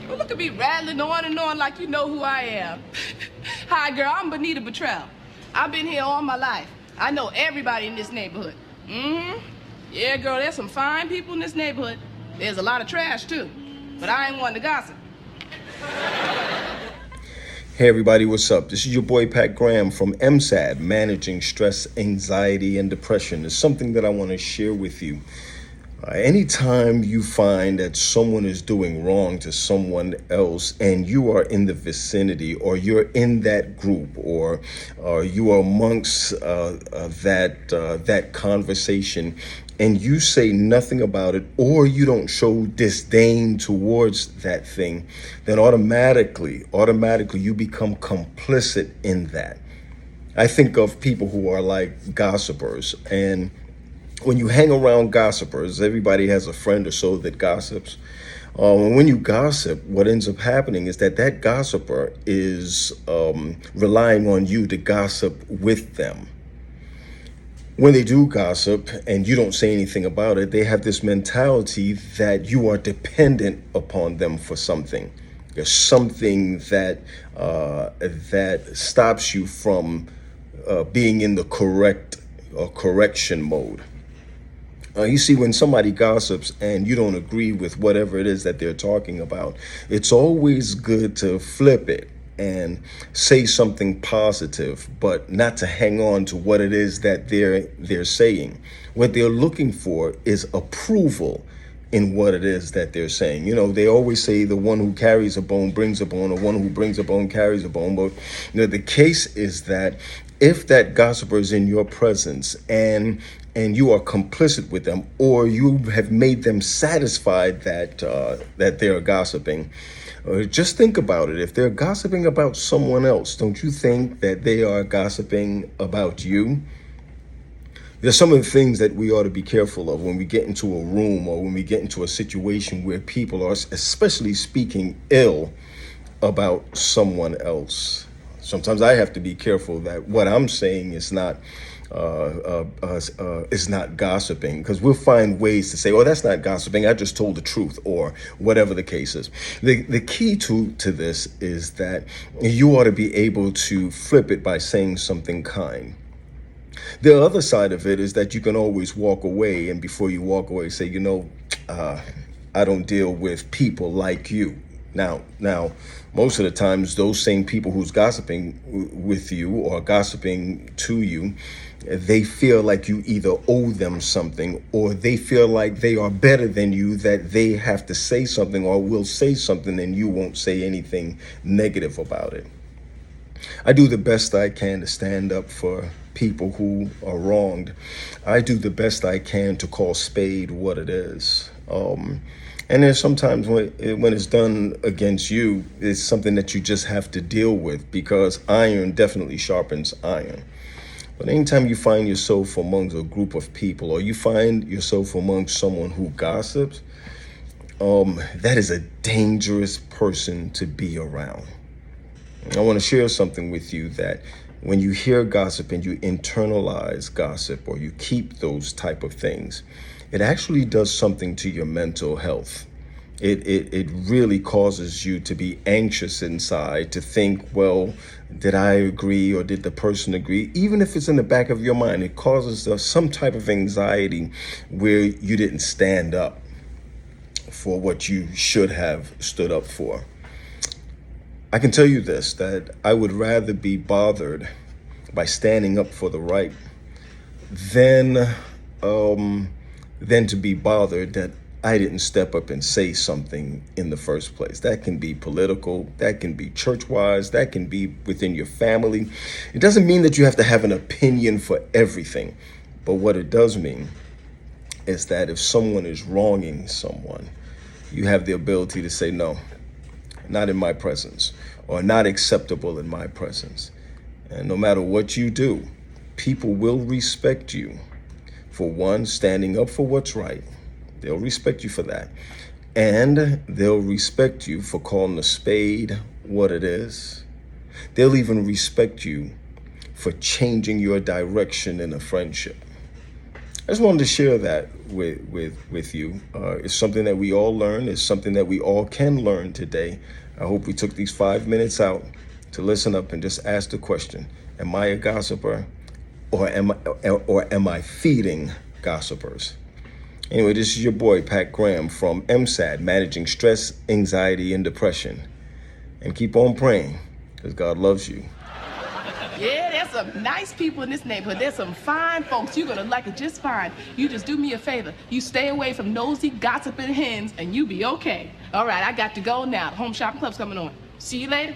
Well, look at me rattling on and on like you know who I am. Hi, girl, I'm Bonita Betrell. I've been here all my life. I know everybody in this neighborhood. Yeah, girl, there's some fine people in this neighborhood. There's a lot of trash, too. But I ain't one to gossip. Hey everybody, what's up? This is your boy Pat Graham from MSAD, Managing Stress, Anxiety, and Depression. It's something that I want to share with you. Anytime you find that someone is doing wrong to someone else and you are in the vicinity or you're in that group or you are amongst that conversation and you say nothing about it or you don't show disdain towards that thing, then automatically you become complicit in that. I think of people who are like gossipers, and when you hang around gossipers, everybody has a friend or so that gossips. And when you gossip, what ends up happening is that gossiper is relying on you to gossip with them. When they do gossip and you don't say anything about it, they have this mentality that you are dependent upon them for something. There's something that stops you from being in the correction mode. You see, when somebody gossips and you don't agree with whatever it is that they're talking about, it's always good to flip it and say something positive, but not to hang on to what it is that they're saying. What they're looking for is approval in what it is that they're saying. You know, they always say the one who carries a bone brings a bone, or one who brings a bone carries a bone. But the case is that if that gossiper is in your presence and you are complicit with them, or you have made them satisfied that they are gossiping, just think about it. If they're gossiping about someone else, don't you think that they are gossiping about you? There's some of the things that we ought to be careful of when we get into a room or when we get into a situation where people are especially speaking ill about someone else. Sometimes I have to be careful that what I'm saying is not gossiping, because we'll find ways to say, "Oh, that's not gossiping. I just told the truth," or whatever the case is. The key to this is that you ought to be able to flip it by saying something kind. The other side of it is that you can always walk away, and before you walk away, say, I don't deal with people like you. Now, most of the times, those same people who's gossiping with you or gossiping to you, they feel like you either owe them something or they feel like they are better than you, that they have to say something or will say something and you won't say anything negative about it. I do the best I can to stand up for people who are wronged. I do the best I can to call spade what it is. And there's sometimes when it's done against you, it's something that you just have to deal with, because iron definitely sharpens iron. But anytime you find yourself amongst a group of people, or you find yourself amongst someone who gossips, that is a dangerous person to be around. I want to share something with you, that when you hear gossip and you internalize gossip, or you keep those type of things, it actually does something to your mental health. It really causes you to be anxious inside, to think, well, did I agree or did the person agree? Even if it's in the back of your mind, it causes some type of anxiety where you didn't stand up for what you should have stood up for. I can tell you this, that I would rather be bothered by standing up for the right than to be bothered that I didn't step up and say something in the first place. That can be political, that can be church-wise, that can be within your family. It doesn't mean that you have to have an opinion for everything, but what it does mean is that if someone is wronging someone, you have the ability to say, no, not in my presence, or not acceptable in my presence. And no matter what you do, people will respect you for, one, standing up for what's right. They'll respect you for that. And they'll respect you for calling a spade what it is. They'll even respect you for changing your direction in a friendship. I just wanted to share that with you. It's something that we all learn. It's something that we all can learn today. I hope we took these 5 minutes out to listen up and just ask the question: am I a gossiper, or am I feeding gossipers? Anyway, this is your boy Pat Graham from MSAD, Managing Stress, Anxiety, and Depression. And keep on praying, because God loves you. Yeah, there's some nice people in this neighborhood. There's some fine folks. You're gonna like it just fine. You just do me a favor. You stay away from nosy, gossiping hens, and you be okay. All right, I got to go now. Home Shopping Club's coming on. See you later.